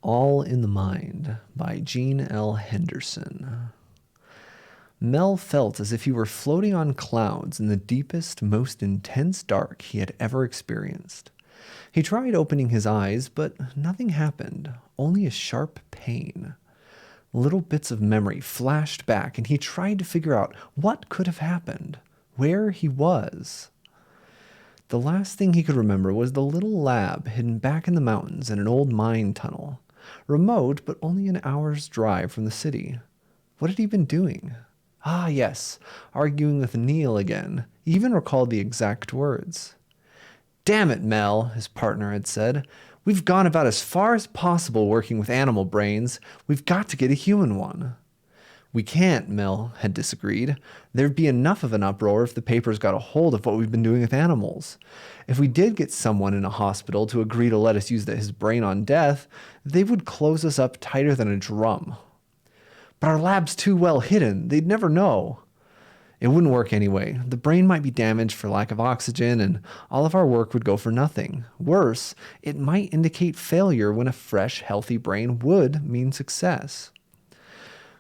All in the Mind by Gene L. Henderson. Mel felt as if he were floating on clouds in the deepest, most intense dark he had ever experienced. He tried opening his eyes, but nothing happened, only a sharp pain. Little bits of memory flashed back, and he tried to figure out what could have happened, where he was. The last thing he could remember was the little lab hidden back in the mountains in an old mine tunnel, remote but only an hour's drive from the city. What had he been doing? Ah, yes, arguing with Neil again. He even recalled the exact words. "Damn it, Mel," his partner had said. "We've gone about as far as possible working with animal brains. We've got to get a human one." "We can't," Mel had disagreed. "There'd be enough of an uproar if the papers got a hold of what we've been doing with animals. If we did get someone in a hospital to agree to let us use his brain on death, they would close us up tighter than a drum." "But our lab's too well hidden. They'd never know." "It wouldn't work anyway. The brain might be damaged for lack of oxygen, and all of our work would go for nothing. Worse, it might indicate failure when a fresh, healthy brain would mean success."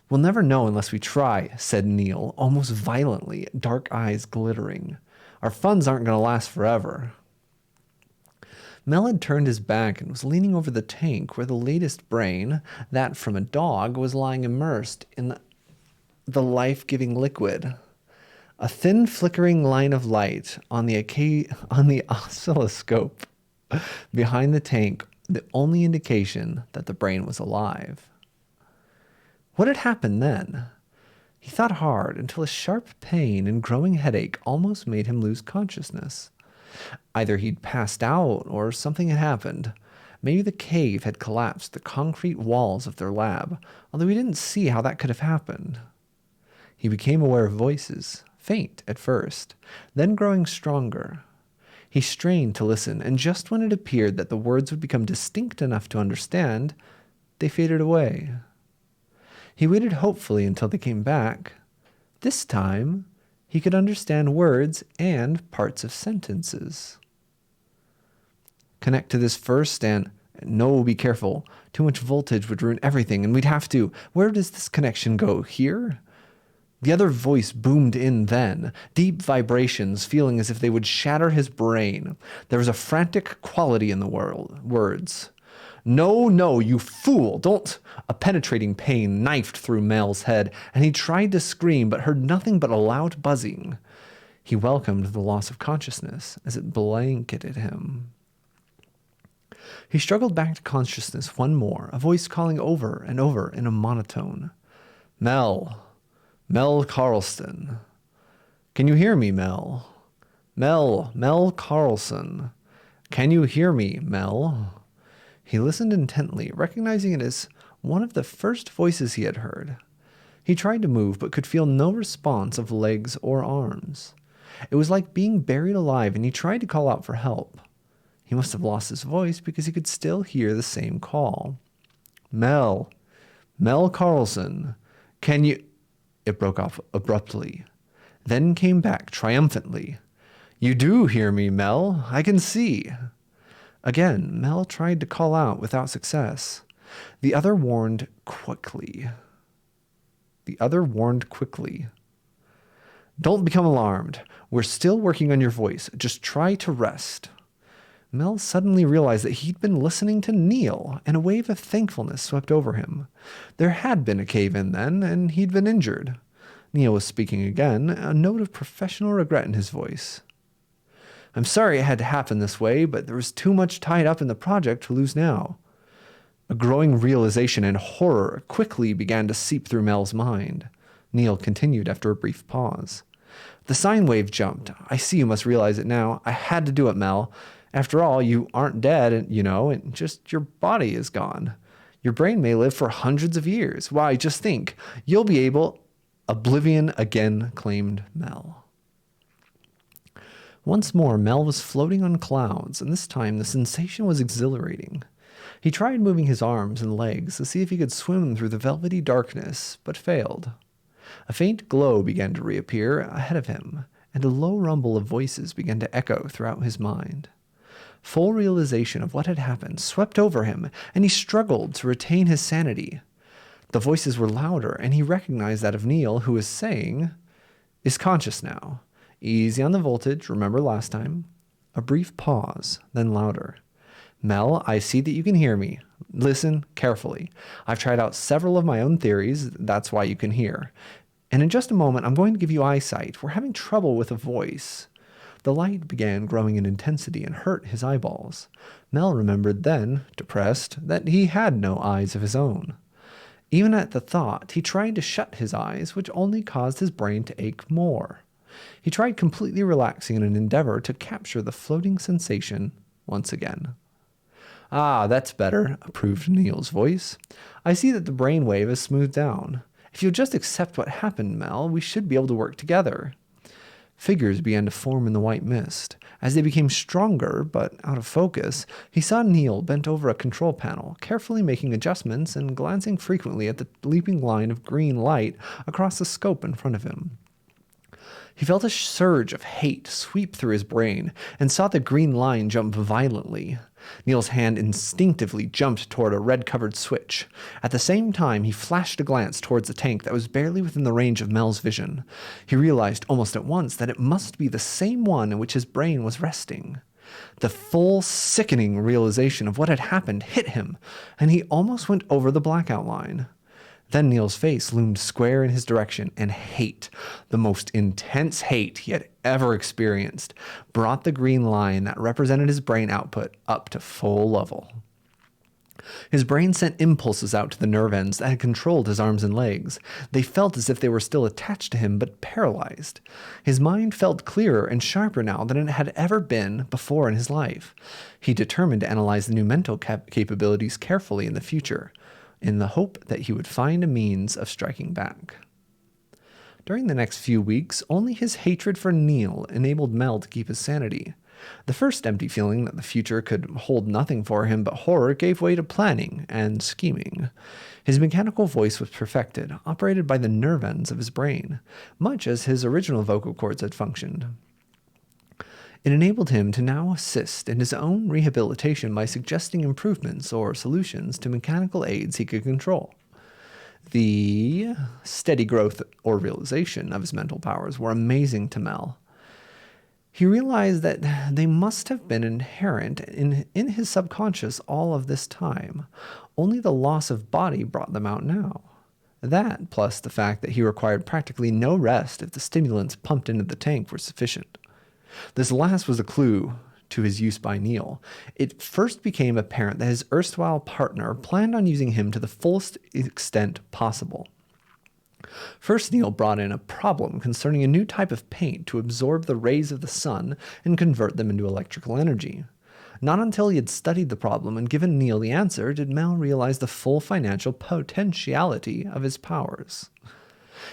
"We'll never know unless we try," said Neil, almost violently, dark eyes glittering. "Our funds aren't going to last forever." Mel had turned his back and was leaning over the tank where the latest brain, that from a dog, was lying immersed in the life-giving liquid. A thin flickering line of light on the oscilloscope behind the tank, the only indication that the brain was alive. What had happened then? He thought hard until a sharp pain and growing headache almost made him lose consciousness. Either he'd passed out or something had happened. Maybe the cave had collapsed the concrete walls of their lab, although he didn't see how that could have happened. He became aware of voices, faint at first, then growing stronger. He strained to listen, and just when it appeared that the words would become distinct enough to understand, they faded away. He waited hopefully until they came back. This time, he could understand words and parts of sentences. "Connect to this first and... No, be careful. Too much voltage would ruin everything, and we'd have to... Where does this connection go? Here?" The other voice boomed in then, deep vibrations feeling as if they would shatter his brain. There was a frantic quality in the words. "No, no, you fool, don't!" A penetrating pain knifed through Mel's head, and he tried to scream, but heard nothing but a loud buzzing. He welcomed the loss of consciousness as it blanketed him. He struggled back to consciousness one more, a voice calling over and over in a monotone. "Mel. Mel Carlston. Can you hear me, Mel? Mel Carlson. Can you hear me, Mel?" He listened intently, recognizing it as one of the first voices he had heard. He tried to move, but could feel no response of legs or arms. It was like being buried alive, and he tried to call out for help. He must have lost his voice because he could still hear the same call. Mel Carlson, can you... It broke off abruptly, then came back triumphantly. "You do hear me, Mel. I can see." Again, Mel tried to call out without success. The other warned quickly. "Don't become alarmed. We're still working on your voice. Just try to rest." Mel suddenly realized that he'd been listening to Neil, and a wave of thankfulness swept over him. There had been a cave-in then, and he'd been injured. Neil was speaking again, a note of professional regret in his voice. "I'm sorry it had to happen this way, but there was too much tied up in the project to lose now." A growing realization and horror quickly began to seep through Mel's mind. Neil continued after a brief pause. "The sine wave jumped. I see you must realize it now. I had to do it, Mel. After all, you aren't dead, and just your body is gone. Your brain may live for hundreds of years. Why, just think, you'll be able..." Oblivion again claimed Mel. Once more, Mel was floating on clouds, and this time the sensation was exhilarating. He tried moving his arms and legs to see if he could swim through the velvety darkness, but failed. A faint glow began to reappear ahead of him, and a low rumble of voices began to echo throughout his mind. Full realization of what had happened swept over him, and he struggled to retain his sanity. The voices were louder, and he recognized that of Neil, who was saying, "Is conscious now. Easy on the voltage, remember last time." A brief pause, then louder. "Mel, I see that you can hear me. Listen carefully. I've tried out several of my own theories, that's why you can hear. And in just a moment, I'm going to give you eyesight. We're having trouble with a voice." The light began growing in intensity and hurt his eyeballs. Mel remembered then, depressed, that he had no eyes of his own. Even at the thought, he tried to shut his eyes, which only caused his brain to ache more. He tried completely relaxing in an endeavor to capture the floating sensation once again. "Ah, that's better," approved Neil's voice. "I see that the brain wave is smoothed down. If you'll just accept what happened, Mel, we should be able to work together." Figures began to form in the white mist. As they became stronger, but out of focus, he saw Neil bent over a control panel, carefully making adjustments and glancing frequently at the leaping line of green light across the scope in front of him. He felt a surge of hate sweep through his brain and saw the green line jump violently. Neil's hand instinctively jumped toward a red-covered switch. At the same time, he flashed a glance towards the tank that was barely within the range of Mel's vision. He realized almost at once that it must be the same one in which his brain was resting. The full, sickening realization of what had happened hit him, and he almost went over the blackout line. Then Neil's face loomed square in his direction, and hate, the most intense hate he had ever experienced, brought the green line that represented his brain output up to full level. His brain sent impulses out to the nerve ends that had controlled his arms and legs. They felt as if they were still attached to him, but paralyzed. His mind felt clearer and sharper now than it had ever been before in his life. He determined to analyze the new mental capabilities carefully in the future, in the hope that he would find a means of striking back. During the next few weeks, only his hatred for Neil enabled Mel to keep his sanity. The first empty feeling that the future could hold nothing for him but horror gave way to planning and scheming. His mechanical voice was perfected, operated by the nerve ends of his brain, much as his original vocal cords had functioned. It enabled him to now assist in his own rehabilitation by suggesting improvements or solutions to mechanical aids he could control. The steady growth or realization of his mental powers were amazing to Mel. He realized that they must have been inherent in his subconscious all of this time. Only the loss of body brought them out now. That, plus the fact that he required practically no rest if the stimulants pumped into the tank were sufficient. This last was a clue to his use by Neil. It first became apparent that his erstwhile partner planned on using him to the fullest extent possible. First, Neil brought in a problem concerning a new type of paint to absorb the rays of the sun and convert them into electrical energy. Not until he had studied the problem and given Neil the answer did Mel realize the full financial potentiality of his powers.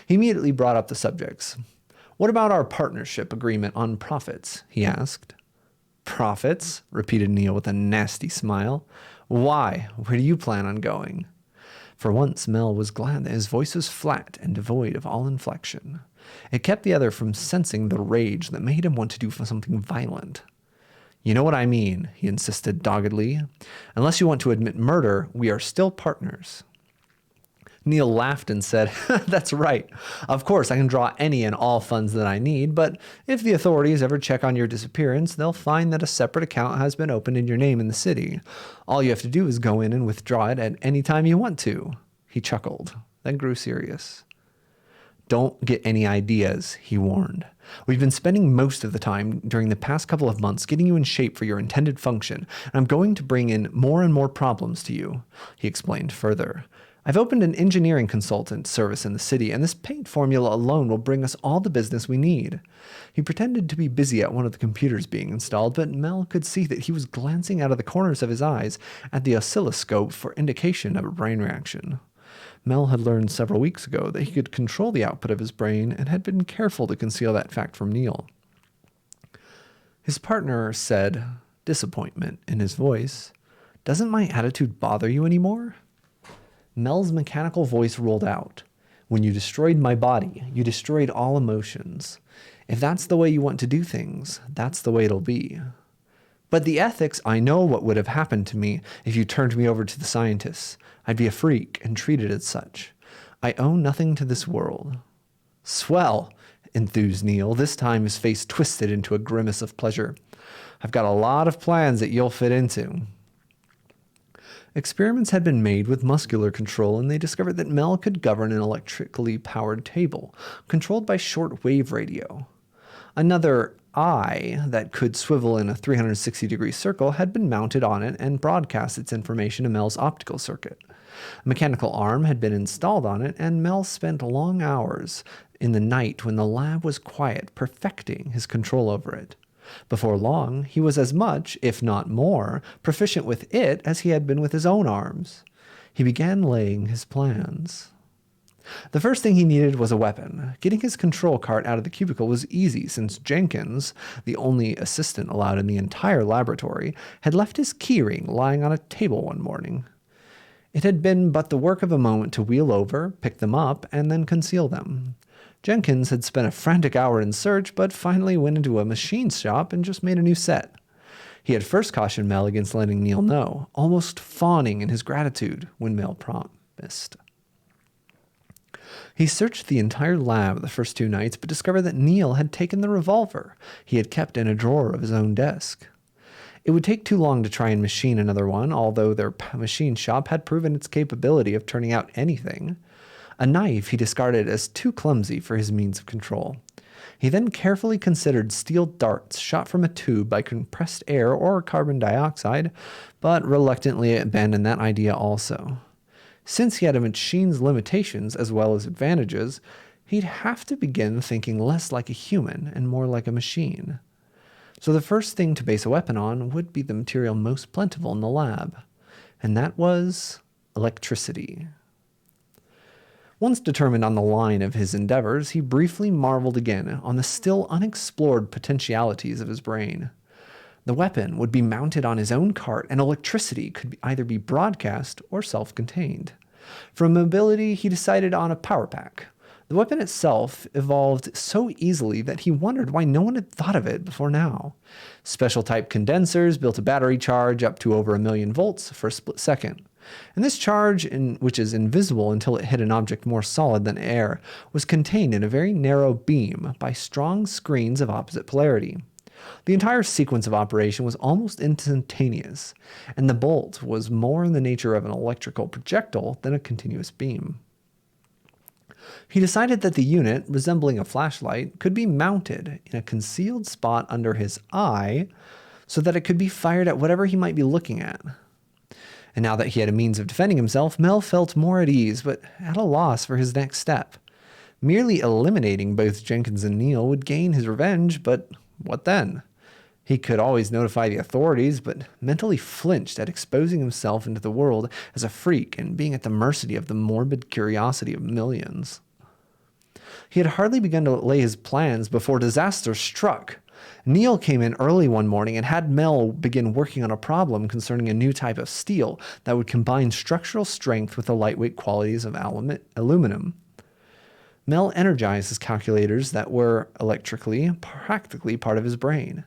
He immediately brought up the subjects. "What about our partnership agreement on profits?" he asked. "Profits?" repeated Neil with a nasty smile. "Why? Where do you plan on going?" For once, Mel was glad that his voice was flat and devoid of all inflection. It kept the other from sensing the rage that made him want to do something violent. "You know what I mean," he insisted doggedly. "Unless you want to admit murder, we are still partners." Neil laughed and said, "That's right. Of course, I can draw any and all funds that I need, but if the authorities ever check on your disappearance, they'll find that a separate account has been opened in your name in the city. All you have to do is go in and withdraw it at any time you want to." He chuckled, then grew serious. "Don't get any ideas," he warned. "We've been spending most of the time during the past couple of months getting you in shape for your intended function, and I'm going to bring in more and more problems to you," he explained further. "I've opened an engineering consultant service in the city, and this paint formula alone will bring us all the business we need." He pretended to be busy at one of the computers being installed, but Mel could see that he was glancing out of the corners of his eyes at the oscilloscope for indication of a brain reaction. Mel had learned several weeks ago that he could control the output of his brain and had been careful to conceal that fact from Neil. His partner said, disappointment in his voice, "Doesn't my attitude bother you anymore?" Mel's mechanical voice rolled out. "When you destroyed my body, you destroyed all emotions. If that's the way you want to do things, that's the way it'll be." But the ethics, I know what would have happened to me if you turned me over to the scientists. I'd be a freak and treated as such. I owe nothing to this world. Swell, enthused Neil, this time his face twisted into a grimace of pleasure. I've got a lot of plans that you'll fit into. Experiments had been made with muscular control, and they discovered that Mel could govern an electrically powered table, controlled by short-wave radio. Another eye that could swivel in a 360-degree circle had been mounted on it and broadcast its information to Mel's optical circuit. A mechanical arm had been installed on it, and Mel spent long hours in the night when the lab was quiet, perfecting his control over it. Before long, he was as much, if not more, proficient with it as he had been with his own arms. He began laying his plans. The first thing he needed was a weapon. Getting his control cart out of the cubicle was easy, since Jenkins, the only assistant allowed in the entire laboratory, had left his keyring lying on a table one morning. It had been but the work of a moment to wheel over, pick them up, and then conceal them. Jenkins had spent a frantic hour in search, but finally went into a machine shop and just made a new set. He had first cautioned Mel against letting Neil know, almost fawning in his gratitude when Mel promised. He searched the entire lab the first 2 nights, but discovered that Neil had taken the revolver he had kept in a drawer of his own desk. It would take too long to try and machine another one, although their machine shop had proven its capability of turning out anything. A knife he discarded as too clumsy for his means of control. He then carefully considered steel darts shot from a tube by compressed air or carbon dioxide, but reluctantly abandoned that idea also. Since he had a machine's limitations as well as advantages, he'd have to begin thinking less like a human and more like a machine. So the first thing to base a weapon on would be the material most plentiful in the lab, and that was electricity. Once determined on the line of his endeavors, he briefly marveled again on the still unexplored potentialities of his brain. The weapon would be mounted on his own cart, and electricity could either be broadcast or self-contained. For mobility, he decided on a power pack. The weapon itself evolved so easily that he wondered why no one had thought of it before now. Special type condensers built a battery charge up to over 1,000,000 volts for a split second. And this charge, which is invisible until it hit an object more solid than air, was contained in a very narrow beam by strong screens of opposite polarity. The entire sequence of operation was almost instantaneous, and the bolt was more in the nature of an electrical projectile than a continuous beam. He decided that the unit, resembling a flashlight, could be mounted in a concealed spot under his eye so that it could be fired at whatever he might be looking at. And now that he had a means of defending himself, Mel felt more at ease, but at a loss for his next step. Merely eliminating both Jenkins and Neil would gain his revenge, but what then? He could always notify the authorities, but mentally flinched at exposing himself into the world as a freak and being at the mercy of the morbid curiosity of millions. He had hardly begun to lay his plans before disaster struck. Neil came in early one morning and had Mel begin working on a problem concerning a new type of steel that would combine structural strength with the lightweight qualities of aluminum. Mel energized his calculators that were electrically, practically part of his brain.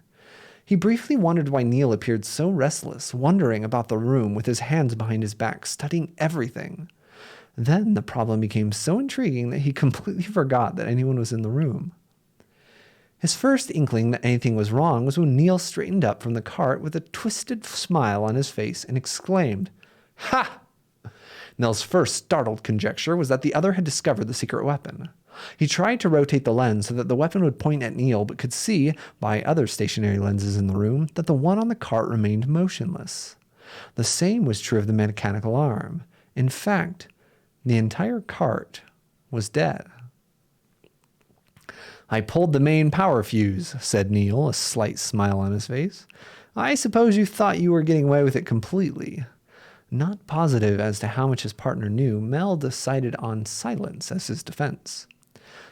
He briefly wondered why Neil appeared so restless, wandering about the room with his hands behind his back, studying everything. Then the problem became so intriguing that he completely forgot that anyone was in the room. His first inkling that anything was wrong was when Neil straightened up from the cart with a twisted smile on his face and exclaimed, "Ha!" Mel's first startled conjecture was that the other had discovered the secret weapon. He tried to rotate the lens so that the weapon would point at Neil, but could see, by other stationary lenses in the room, that the one on the cart remained motionless. The same was true of the mechanical arm. In fact, the entire cart was dead. "I pulled the main power fuse," said Neil, a slight smile on his face. "I suppose you thought you were getting away with it completely." Not positive as to how much his partner knew, Mel decided on silence as his defense.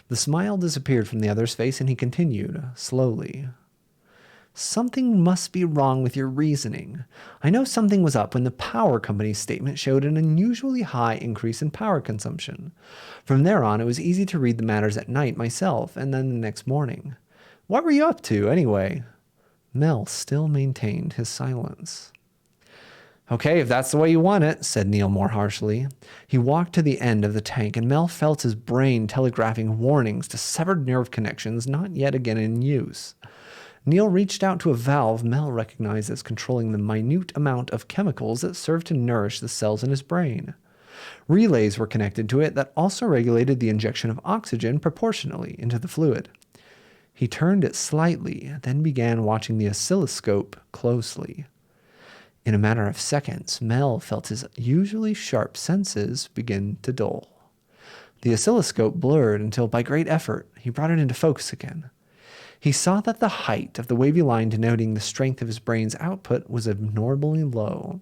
The smile disappeared from the other's face, and he continued, slowly. "Something must be wrong with your reasoning. I know something was up when the power company's statement showed an unusually high increase in power consumption. From there on, it was easy to read the matters at night myself, and then the next morning. What were you up to, anyway?" Mel still maintained his silence. Okay, if that's the way you want it, said Neil more harshly. He walked to the end of the tank, and Mel felt his brain telegraphing warnings to severed nerve connections not yet again in use. Neil reached out to a valve Mel recognized as controlling the minute amount of chemicals that served to nourish the cells in his brain. Relays were connected to it that also regulated the injection of oxygen proportionally into the fluid. He turned it slightly, then began watching the oscilloscope closely. In a matter of seconds, Mel felt his usually sharp senses begin to dull. The oscilloscope blurred until, by great effort, he brought it into focus again. He saw that the height of the wavy line denoting the strength of his brain's output was abnormally low.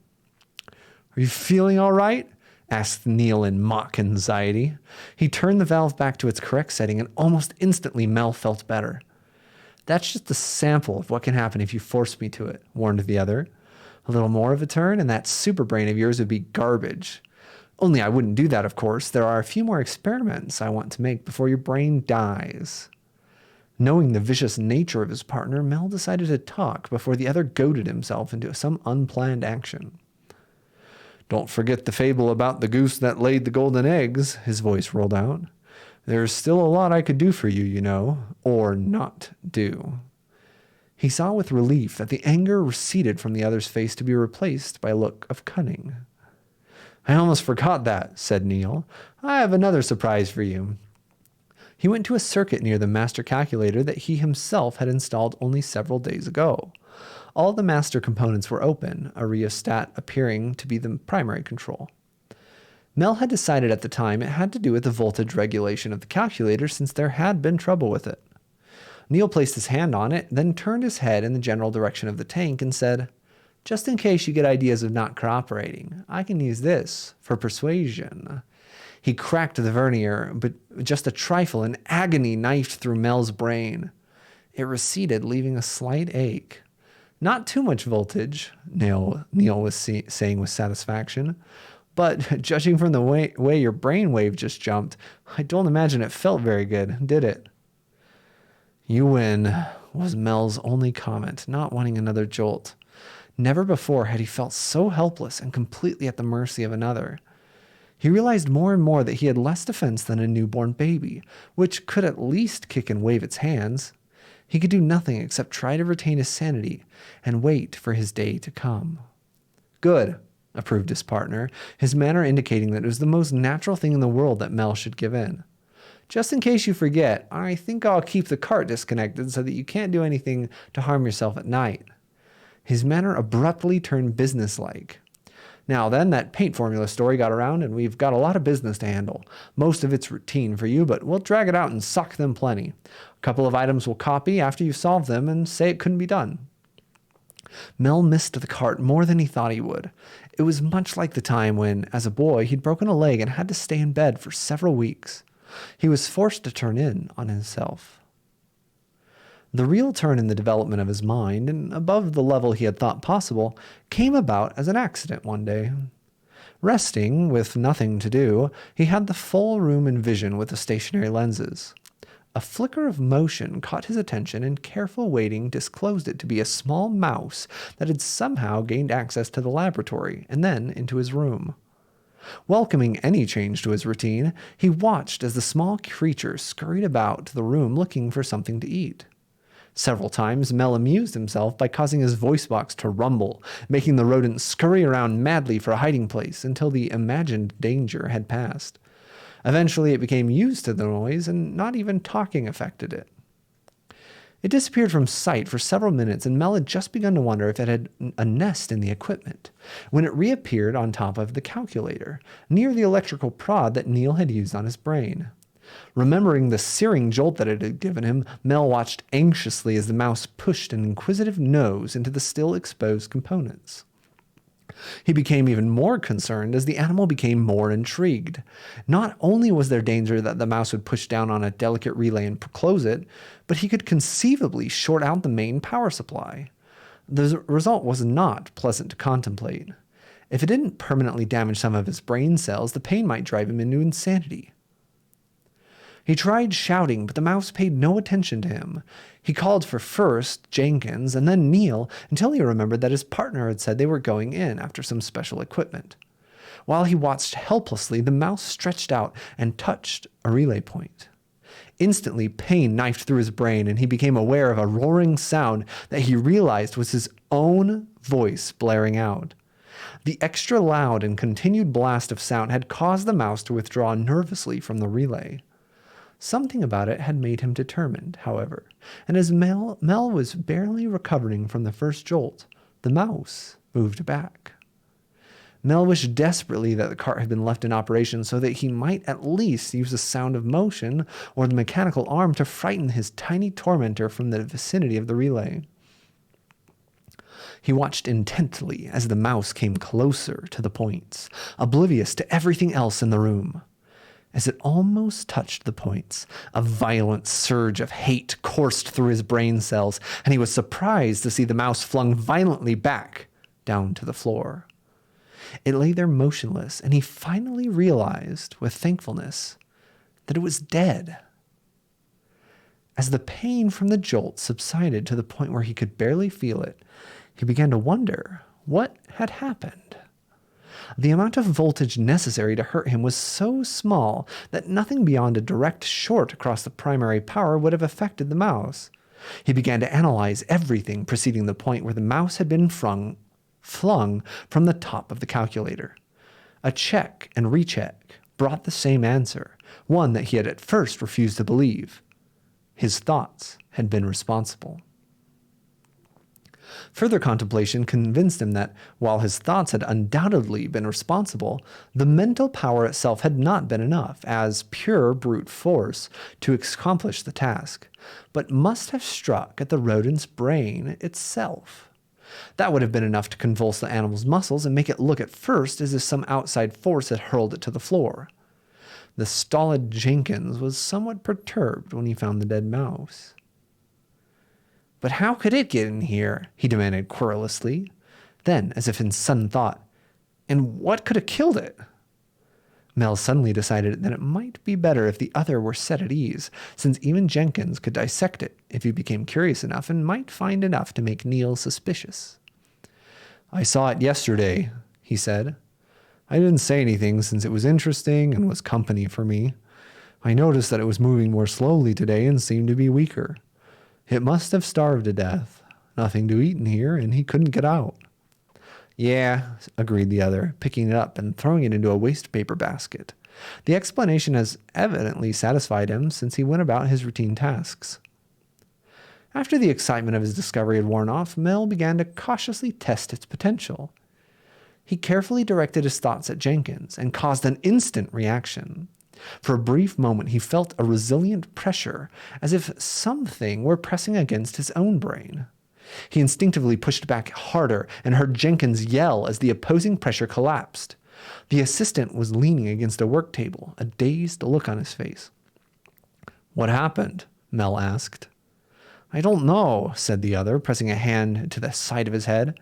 "Are you feeling all right?" asked Neil in mock anxiety. He turned the valve back to its correct setting, and almost instantly Mel felt better. "That's just a sample of what can happen if you force me to it," warned the other. "A little more of a turn, and that super brain of yours would be garbage. Only I wouldn't do that, of course. There are a few more experiments I want to make before your brain dies." Knowing the vicious nature of his partner, Mel decided to talk before the other goaded himself into some unplanned action. "Don't forget the fable about the goose that laid the golden eggs," his voice rolled out. "There's still a lot I could do for you, you know, or not do." He saw with relief that the anger receded from the other's face to be replaced by a look of cunning. "I almost forgot that," said Neil. "I have another surprise for you." He went to a circuit near the master calculator that he himself had installed only several days ago. All the master components were open, a rheostat appearing to be the primary control. Mel had decided at the time it had to do with the voltage regulation of the calculator since there had been trouble with it. Neil placed his hand on it, then turned his head in the general direction of the tank and said, "Just in case you get ideas of not cooperating, I can use this for persuasion." He cracked the vernier, but just a trifle, and agony knifed through Mel's brain. It receded, leaving a slight ache. "Not too much voltage," Neil was saying with satisfaction. "But judging from the way your brainwave just jumped, I don't imagine it felt very good, did it?" "You win," was Mel's only comment, not wanting another jolt. Never before had he felt so helpless and completely at the mercy of another. He realized more and more that he had less defense than a newborn baby, which could at least kick and wave its hands. He could do nothing except try to retain his sanity and wait for his day to come. "Good," approved his partner, his manner indicating that it was the most natural thing in the world that Mel should give in. "Just in case you forget, I think I'll keep the cart disconnected so that you can't do anything to harm yourself at night." His manner abruptly turned businesslike. "Now then, that paint formula story got around, and we've got a lot of business to handle. Most of it's routine for you, but we'll drag it out and suck them plenty. A couple of items we'll copy after you've solved them and say it couldn't be done." Mel missed the cart more than he thought he would. It was much like the time when, as a boy, he'd broken a leg and had to stay in bed for several weeks. He was forced to turn in on himself. The real turn in the development of his mind, and above the level he had thought possible, came about as an accident one day. Resting, with nothing to do, he had the full room in vision with the stationary lenses. A flicker of motion caught his attention, and careful waiting disclosed it to be a small mouse that had somehow gained access to the laboratory and then into his room. Welcoming any change to his routine, he watched as the small creature scurried about the room looking for something to eat. Several times, Mel amused himself by causing his voice box to rumble, making the rodent scurry around madly for a hiding place until the imagined danger had passed. Eventually, it became used to the noise, and not even talking affected it. It disappeared from sight for several minutes, and Mel had just begun to wonder if it had a nest in the equipment, when it reappeared on top of the calculator, near the electrical prod that Neil had used on his brain. Remembering the searing jolt that it had given him, Mel watched anxiously as the mouse pushed an inquisitive nose into the still exposed components. He became even more concerned as the animal became more intrigued. Not only was there danger that the mouse would push down on a delicate relay and close it, but he could conceivably short out the main power supply. The result was not pleasant to contemplate. If it didn't permanently damage some of his brain cells, the pain might drive him into insanity. He tried shouting, but the mouse paid no attention to him. He called for first Jenkins and then Neil until he remembered that his partner had said they were going in after some special equipment. While he watched helplessly, the mouse stretched out and touched a relay point. Instantly, pain knifed through his brain, and he became aware of a roaring sound that he realized was his own voice blaring out. The extra loud and continued blast of sound had caused the mouse to withdraw nervously from the relay. Something about it had made him determined, however, and as Mel was barely recovering from the first jolt, the mouse moved back. Mel wished desperately that the cart had been left in operation so that he might at least use the sound of motion or the mechanical arm to frighten his tiny tormentor from the vicinity of the relay. He watched intently as the mouse came closer to the points, oblivious to everything else in the room. As it almost touched the points, a violent surge of hate coursed through his brain cells, and he was surprised to see the mouse flung violently back down to the floor. It lay there motionless, and he finally realized, with thankfulness, that it was dead. As the pain from the jolt subsided to the point where he could barely feel it, he began to wonder what had happened. The amount of voltage necessary to hurt him was so small that nothing beyond a direct short across the primary power would have affected the mouse. He began to analyze everything preceding the point where the mouse had been flung from the top of the calculator. A check and recheck brought the same answer, one that he had at first refused to believe. His thoughts had been responsible. Further contemplation convinced him that, while his thoughts had undoubtedly been responsible, the mental power itself had not been enough, as pure brute force, to accomplish the task, but must have struck at the rodent's brain itself. That would have been enough to convulse the animal's muscles and make it look at first as if some outside force had hurled it to the floor. The stolid Jenkins was somewhat perturbed when he found the dead mouse. "But how could it get in here?" he demanded querulously. Then, as if in sudden thought, "And what could have killed it?" Mel suddenly decided that it might be better if the other were set at ease, since even Jenkins could dissect it if he became curious enough and might find enough to make Neil suspicious. "I saw it yesterday," he said. "I didn't say anything since it was interesting and was company for me. I noticed that it was moving more slowly today and seemed to be weaker. It must have starved to death. Nothing to eat in here, and he couldn't get out." "Yeah," agreed the other, picking it up and throwing it into a waste paper basket. The explanation has evidently satisfied him since he went about his routine tasks. After the excitement of his discovery had worn off, Mel began to cautiously test its potential. He carefully directed his thoughts at Jenkins and caused an instant reaction. For a brief moment, he felt a resilient pressure, as if something were pressing against his own brain. He instinctively pushed back harder and heard Jenkins yell as the opposing pressure collapsed. The assistant was leaning against a work table, a dazed look on his face. "What happened?" Mel asked. "I don't know," said the other, pressing a hand to the side of his head.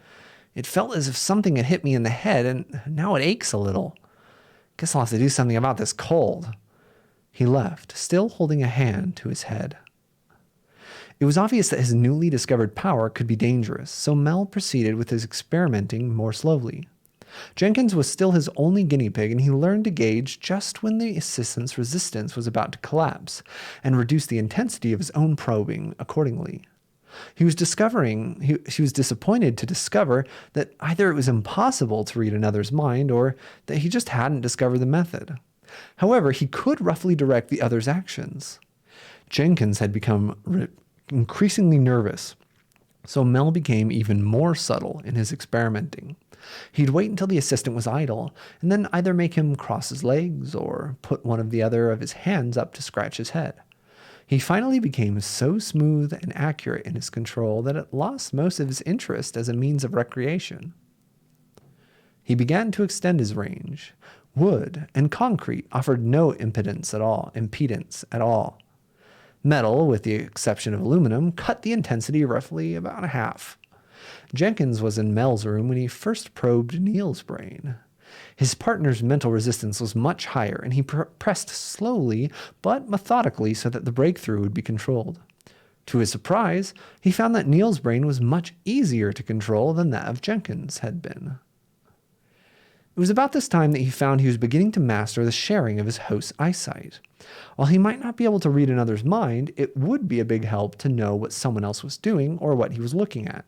"It felt as if something had hit me in the head, and now it aches a little. Guess I'll have to do something about this cold." He left, still holding a hand to his head. It was obvious that his newly discovered power could be dangerous, so Mel proceeded with his experimenting more slowly. Jenkins was still his only guinea pig, and he learned to gauge just when the assistant's resistance was about to collapse, and reduce the intensity of his own probing accordingly. He was disappointed to discover that either it was impossible to read another's mind or that he just hadn't discovered the method. However, he could roughly direct the other's actions. Jenkins had become increasingly nervous, so Mel became even more subtle in his experimenting. He'd wait until the assistant was idle, and then either make him cross his legs or put one of the other of his hands up to scratch his head. He finally became so smooth and accurate in his control that it lost most of his interest as a means of recreation. He began to extend his range. Wood and concrete offered no impedance at all. Metal, with the exception of aluminum, cut the intensity roughly about a half. Jenkins was in Mel's room when he first probed Neil's brain. His partner's mental resistance was much higher, and he pressed slowly but methodically so that the breakthrough would be controlled. To his surprise, he found that Neil's brain was much easier to control than that of Jenkins had been. It was about this time that he found he was beginning to master the sharing of his host's eyesight. While he might not be able to read another's mind, it would be a big help to know what someone else was doing or what he was looking at.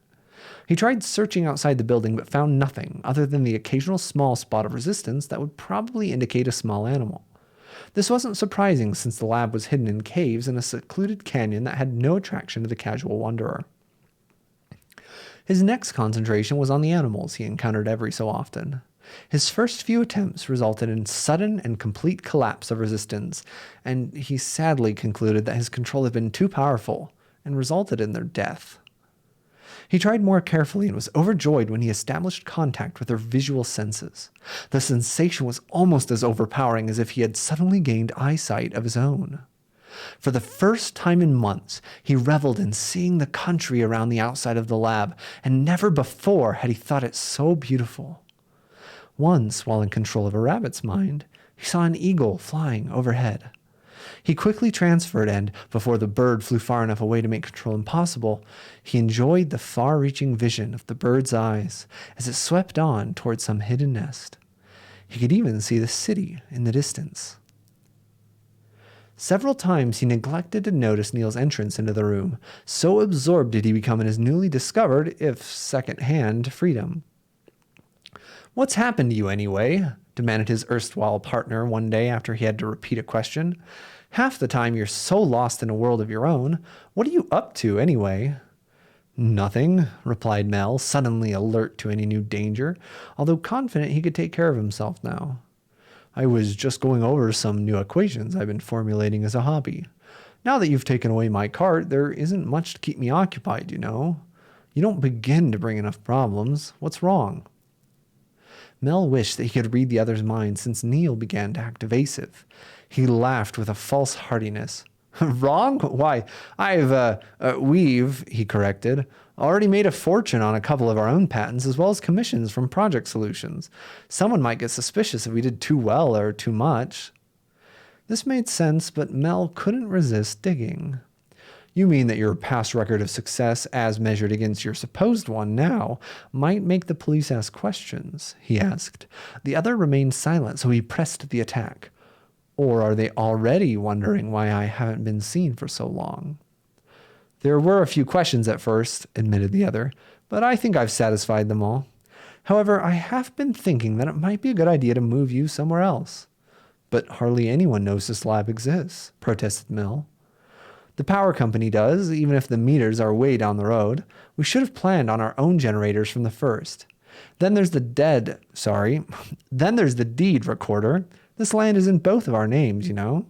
He tried searching outside the building but found nothing other than the occasional small spot of resistance that would probably indicate a small animal. This wasn't surprising since the lab was hidden in caves in a secluded canyon that had no attraction to the casual wanderer. His next concentration was on the animals he encountered every so often. His first few attempts resulted in sudden and complete collapse of resistance, and he sadly concluded that his control had been too powerful and resulted in their death. He tried more carefully and was overjoyed when he established contact with their visual senses. The sensation was almost as overpowering as if he had suddenly gained eyesight of his own. For the first time in months, he reveled in seeing the country around the outside of the lab, and never before had he thought it so beautiful. Once, while in control of a rabbit's mind, he saw an eagle flying overhead. He quickly transferred, and before the bird flew far enough away to make control impossible, he enjoyed the far-reaching vision of the bird's eyes as it swept on toward some hidden nest. He could even see the city in the distance. Several times he neglected to notice Neil's entrance into the room, so absorbed did he become in his newly discovered, if second-hand, freedom. "What's happened to you anyway?" demanded his erstwhile partner one day after he had to repeat a question. "Half the time you're so lost in a world of your own. What are you up to anyway?" "Nothing," replied Mel, suddenly alert to any new danger, although confident he could take care of himself now. "I was just going over some new equations I've been formulating as a hobby. Now that you've taken away my cart, there isn't much to keep me occupied, you know. You don't begin to bring enough problems. What's wrong?" Mel wished that he could read the other's mind since Neil began to act evasive. He laughed with a false heartiness. "Wrong? Why, we've," he corrected, "already made a fortune on a couple of our own patents as well as commissions from project solutions. Someone might get suspicious if we did too well or too much." This made sense, but Mel couldn't resist digging. "You mean that your past record of success, as measured against your supposed one now, might make the police ask questions?" he asked. The other remained silent, so he pressed the attack. "Or are they already wondering why I haven't been seen for so long?" "There were a few questions at first," admitted the other, "but I think I've satisfied them all. However, I have been thinking that it might be a good idea to move you somewhere else." "But hardly anyone knows this lab exists," protested Mel. "The power company does, even if the meters are way down the road. We should have planned on our own generators from the first. Then there's the deed recorder. This land is in both of our names, you know."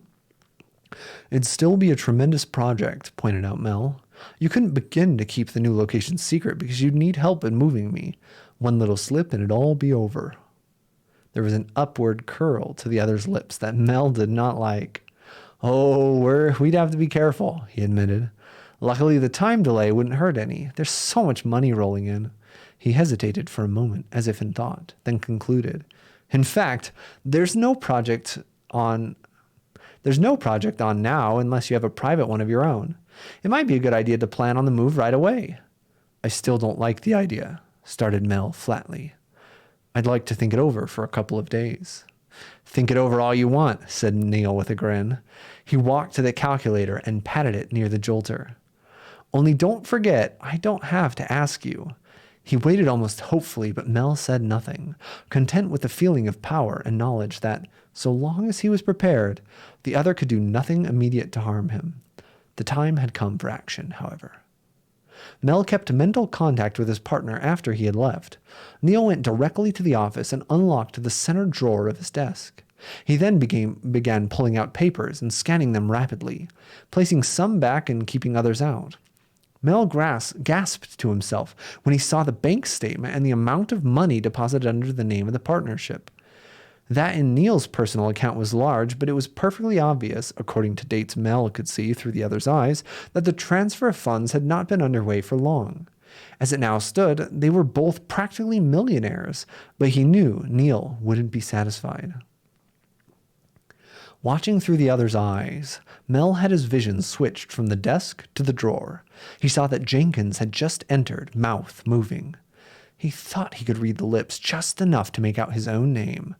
"It'd still be a tremendous project," pointed out Mel. "You couldn't begin to keep the new location secret because you'd need help in moving me. One little slip and it'd all be over." There was an upward curl to the other's lips that Mel did not like. "Oh, we'd have to be careful," he admitted. "Luckily, the time delay wouldn't hurt any. There's so much money rolling in." He hesitated for a moment, as if in thought, then concluded. "In fact, there's no project on now unless you have a private one of your own. It might be a good idea to plan on the move right away." "I still don't like the idea," started Mel flatly. "I'd like to think it over for a couple of days." "Think it over all you want," said Neil with a grin. He walked to the calculator and patted it near the jolter. "Only don't forget, I don't have to ask you." He waited almost hopefully, but Mel said nothing, content with the feeling of power and knowledge that, so long as he was prepared, the other could do nothing immediate to harm him. The time had come for action, however. Mel kept mental contact with his partner after he had left. Neil went directly to the office and unlocked the center drawer of his desk. He then began pulling out papers and scanning them rapidly, placing some back and keeping others out. Mel gasped to himself when he saw the bank statement and the amount of money deposited under the name of the partnership. That in Neil's personal account was large, but it was perfectly obvious, according to dates Mel could see through the other's eyes, that the transfer of funds had not been underway for long. As it now stood, they were both practically millionaires, but he knew Neil wouldn't be satisfied. Watching through the other's eyes, Mel had his vision switched from the desk to the drawer. He saw that Jenkins had just entered, mouth moving. He thought he could read the lips just enough to make out his own name.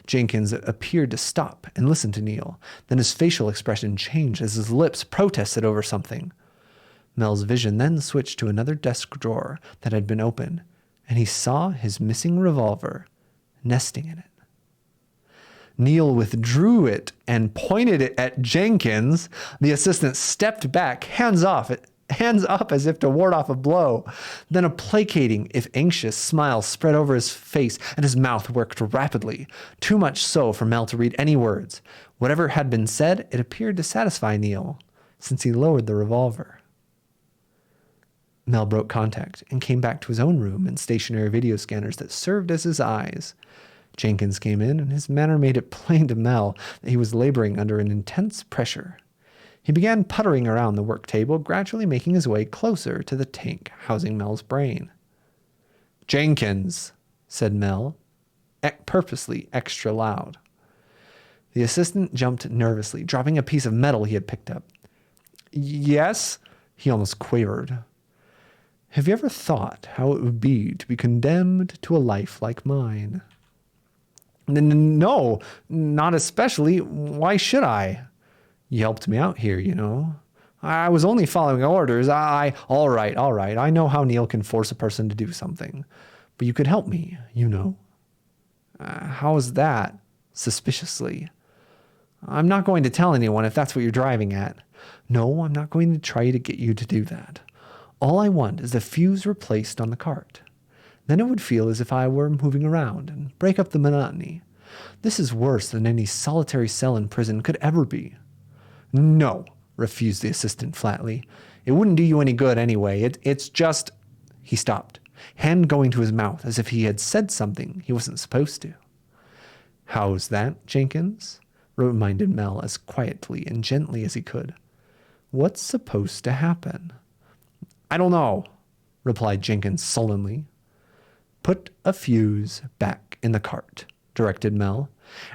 Jenkins appeared to stop and listen to Neil. Then his facial expression changed as his lips protested over something. Mel's vision then switched to another desk drawer that had been open, and he saw his missing revolver nesting in it. Neil withdrew it and pointed it at Jenkins. The assistant stepped back, hands up as if to ward off a blow. Then a placating, if anxious, smile spread over his face, and his mouth worked rapidly, too much so for Mel to read any words. Whatever had been said, it appeared to satisfy Neil, since he lowered the revolver. Mel broke contact and came back to his own room and stationary video scanners that served as his eyes. Jenkins came in, and his manner made it plain to Mel that he was laboring under an intense pressure. He began puttering around the work table, gradually making his way closer to the tank housing Mel's brain. "Jenkins," said Mel, purposely extra loud. The assistant jumped nervously, dropping a piece of metal he had picked up. "Yes?" he almost quavered. "Have you ever thought how it would be to be condemned to a life like mine?" "No, not especially. Why should I?" "You helped me out here, you know. I was only following orders. All right. I know how Neil can force a person to do something. But you could help me, you know." "How is that?" Suspiciously. "I'm not going to tell anyone if that's what you're driving at." "No, I'm not going to try to get you to do that. All I want is the fuse replaced on the cart. Then it would feel as if I were moving around and break up the monotony. This is worse than any solitary cell in prison could ever be." "No," refused the assistant flatly. "It wouldn't do you any good anyway. It's just—" He stopped, hand going to his mouth as if he had said something he wasn't supposed to. "How's that, Jenkins?" reminded Mel as quietly and gently as he could. "What's supposed to happen?" "I don't know," replied Jenkins sullenly. "Put a fuse back in the cart," directed Mel.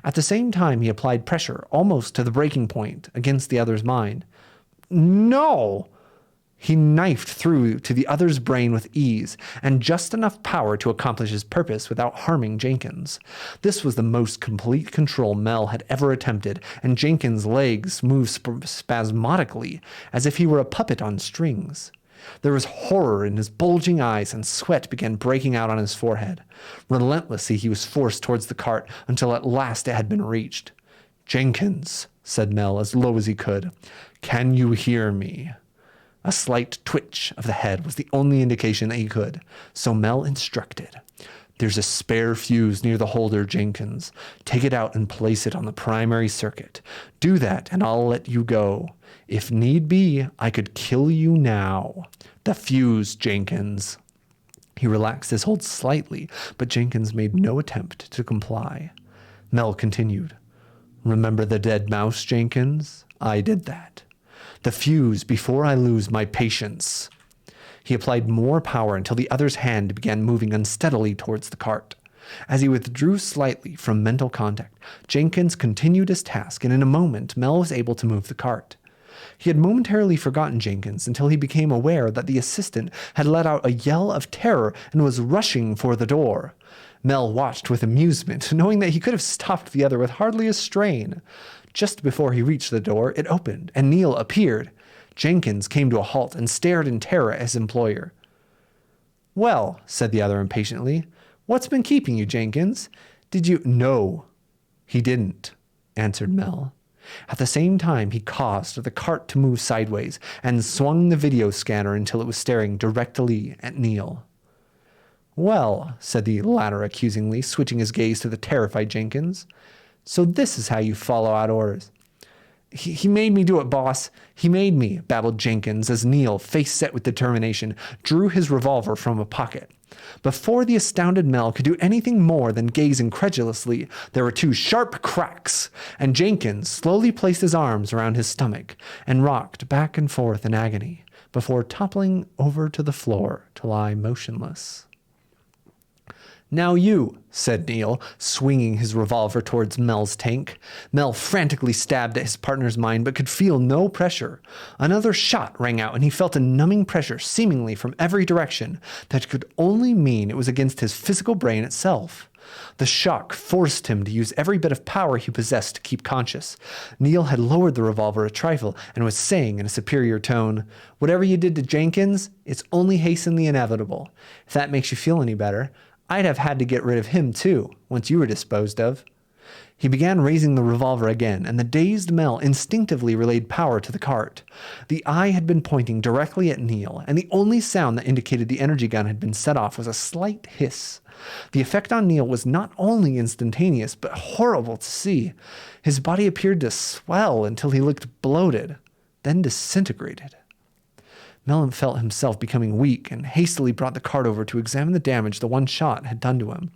At the same time, he applied pressure, almost to the breaking point, against the other's mind. "No!" He knifed through to the other's brain with ease, and just enough power to accomplish his purpose without harming Jenkins. This was the most complete control Mel had ever attempted, and Jenkins' legs moved spasmodically, as if he were a puppet on strings. There was horror in his bulging eyes, and sweat began breaking out on his forehead. Relentlessly, he was forced towards the cart until at last it had been reached. "Jenkins," said Mel as low as he could, "can you hear me?" A slight twitch of the head was the only indication that he could, so Mel instructed. "There's a spare fuse near the holder, Jenkins. Take it out and place it on the primary circuit. Do that, and I'll let you go. If need be, I could kill you now. The fuse, Jenkins." He relaxed his hold slightly, but Jenkins made no attempt to comply. Mel continued. "Remember the dead mouse, Jenkins? I did that. The fuse before I lose my patience." He applied more power until the other's hand began moving unsteadily towards the cart. As he withdrew slightly from mental contact, Jenkins continued his task, and in a moment Mel was able to move the cart. He had momentarily forgotten Jenkins until he became aware that the assistant had let out a yell of terror and was rushing for the door. Mel watched with amusement, knowing that he could have stopped the other with hardly a strain. Just before he reached the door, it opened, and Neil appeared. Jenkins came to a halt and stared in terror at his employer. "Well," said the other impatiently, "what's been keeping you, Jenkins? Did you—" "No, he didn't," answered Mel. At the same time, he caused the cart to move sideways and swung the video scanner until it was staring directly at Neil. "Well," said the latter accusingly, switching his gaze to the terrified Jenkins, "so this is how you follow out orders." He made me do it, boss. He made me," babbled Jenkins as Neil, face set with determination, drew his revolver from a pocket. Before the astounded Mel could do anything more than gaze incredulously, there were two sharp cracks, and Jenkins slowly placed his arms around his stomach and rocked back and forth in agony before toppling over to the floor to lie motionless. "Now you," said Neil, swinging his revolver towards Mel's tank. Mel frantically stabbed at his partner's mind but could feel no pressure. Another shot rang out and he felt a numbing pressure seemingly from every direction that could only mean it was against his physical brain itself. The shock forced him to use every bit of power he possessed to keep conscious. Neil had lowered the revolver a trifle and was saying in a superior tone, "Whatever you did to Jenkins, it's only hastened the inevitable. If that makes you feel any better, I'd have had to get rid of him too, once you were disposed of." He began raising the revolver again, and the dazed Mel instinctively relayed power to the cart. The eye had been pointing directly at Neil, and the only sound that indicated the energy gun had been set off was a slight hiss. The effect on Neil was not only instantaneous, but horrible to see. His body appeared to swell until he looked bloated, then disintegrated. Melyn felt himself becoming weak and hastily brought the cart over to examine the damage the one shot had done to him.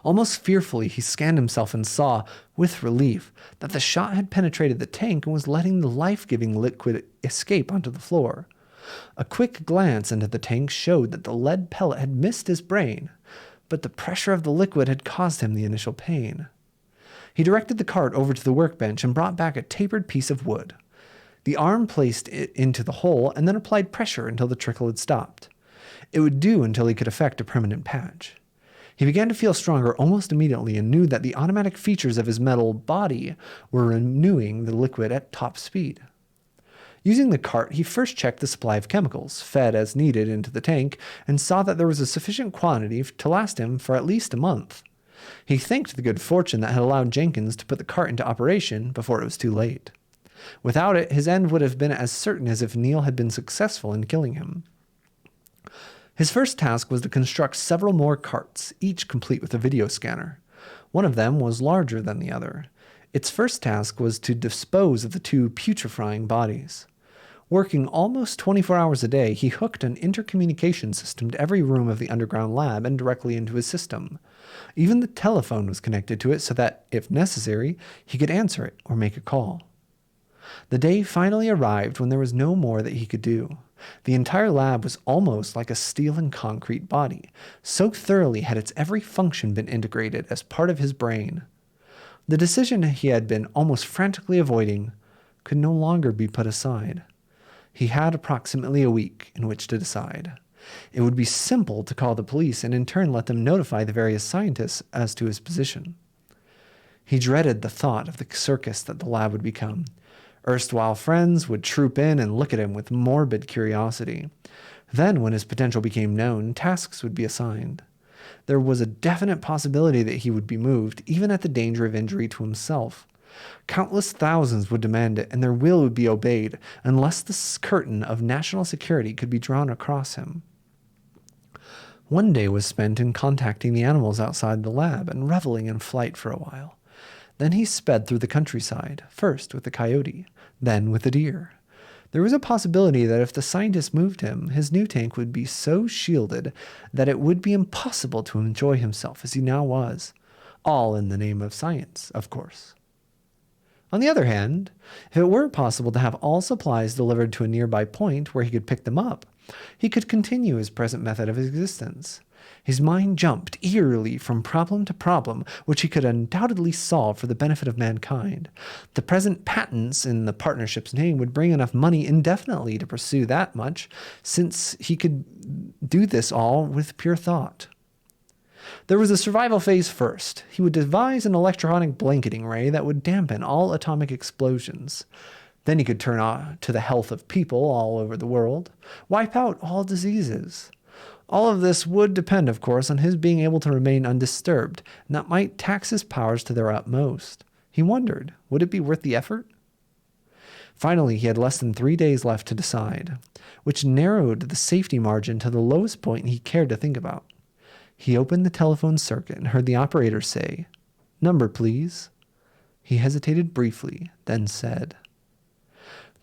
Almost fearfully, he scanned himself and saw, with relief, that the shot had penetrated the tank and was letting the life-giving liquid escape onto the floor. A quick glance into the tank showed that the lead pellet had missed his brain, but the pressure of the liquid had caused him the initial pain. He directed the cart over to the workbench and brought back a tapered piece of wood. The arm placed it into the hole and then applied pressure until the trickle had stopped. It would do until he could effect a permanent patch. He began to feel stronger almost immediately and knew that the automatic features of his metal body were renewing the liquid at top speed. Using the cart, he first checked the supply of chemicals, fed as needed into the tank, and saw that there was a sufficient quantity to last him for at least a month. He thanked the good fortune that had allowed Jenkins to put the cart into operation before it was too late. Without it, his end would have been as certain as if Neil had been successful in killing him. His first task was to construct several more carts, each complete with a video scanner. One of them was larger than the other. Its first task was to dispose of the two putrefying bodies. Working almost 24 hours a day, he hooked an intercommunication system to every room of the underground lab and directly into his system. Even the telephone was connected to it so that, if necessary, he could answer it or make a call. The day finally arrived when there was no more that he could do. The entire lab was almost like a steel and concrete body. So thoroughly had its every function been integrated as part of his brain. The decision he had been almost frantically avoiding could no longer be put aside. He had approximately a week in which to decide. It would be simple to call the police and in turn let them notify the various scientists as to his position. He dreaded the thought of the circus that the lab would become. Erstwhile friends would troop in and look at him with morbid curiosity. Then, when his potential became known, tasks would be assigned. There was a definite possibility that he would be moved, even at the danger of injury to himself. Countless thousands would demand it, and their will would be obeyed, unless the curtain of national security could be drawn across him. One day was spent in contacting the animals outside the lab and reveling in flight for a while. Then he sped through the countryside, first with the coyote, then with the deer. There was a possibility that if the scientists moved him, his new tank would be so shielded that it would be impossible to enjoy himself as he now was. All in the name of science, of course. On the other hand, if it were possible to have all supplies delivered to a nearby point where he could pick them up, he could continue his present method of existence. His mind jumped eerily from problem to problem, which he could undoubtedly solve for the benefit of mankind. The present patents in the partnership's name would bring enough money indefinitely to pursue that much, since he could do this all with pure thought. There was a survival phase first. He would devise an electronic blanketing ray that would dampen all atomic explosions. Then he could turn on to the health of people all over the world, wipe out all diseases. All of this would depend, of course, on his being able to remain undisturbed, and that might tax his powers to their utmost. He wondered, would it be worth the effort? Finally, he had less than 3 days left to decide, which narrowed the safety margin to the lowest point he cared to think about. He opened the telephone circuit and heard the operator say, "Number, please." He hesitated briefly, then said,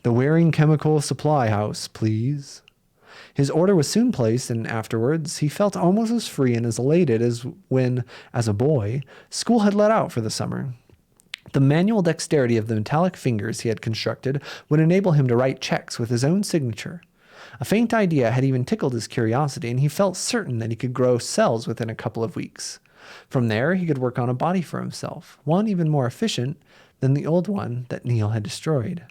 "The Waring Chemical Supply House, please." His order was soon placed, and afterwards he felt almost as free and as elated as when, as a boy, school had let out for the summer. The manual dexterity of the metallic fingers he had constructed would enable him to write checks with his own signature. A faint idea had even tickled his curiosity, and he felt certain that he could grow cells within a couple of weeks. From there, he could work on a body for himself, one even more efficient than the old one that Neil had destroyed.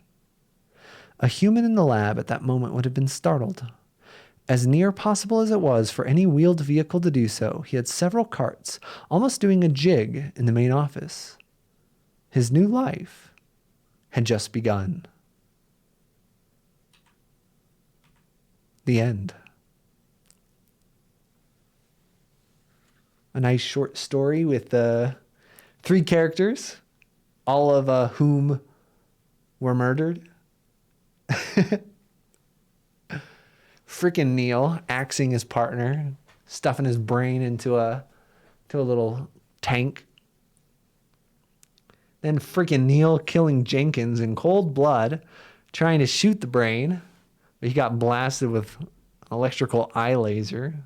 A human in the lab at that moment would have been startled. As near possible as it was for any wheeled vehicle to do so, he had several carts, almost doing a jig in the main office. His new life had just begun. The end. A nice short story with 3 characters, all of whom were murdered. Freaking Neil axing his partner, stuffing his brain into a little tank. Then freaking Neil killing Jenkins in cold blood, trying to shoot the brain, but he got blasted with an electrical eye laser.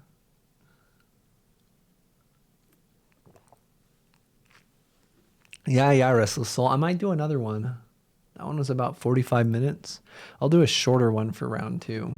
Yeah, Restless Soul. I might do another one. That one was about 45 minutes. I'll do a shorter one for round 2.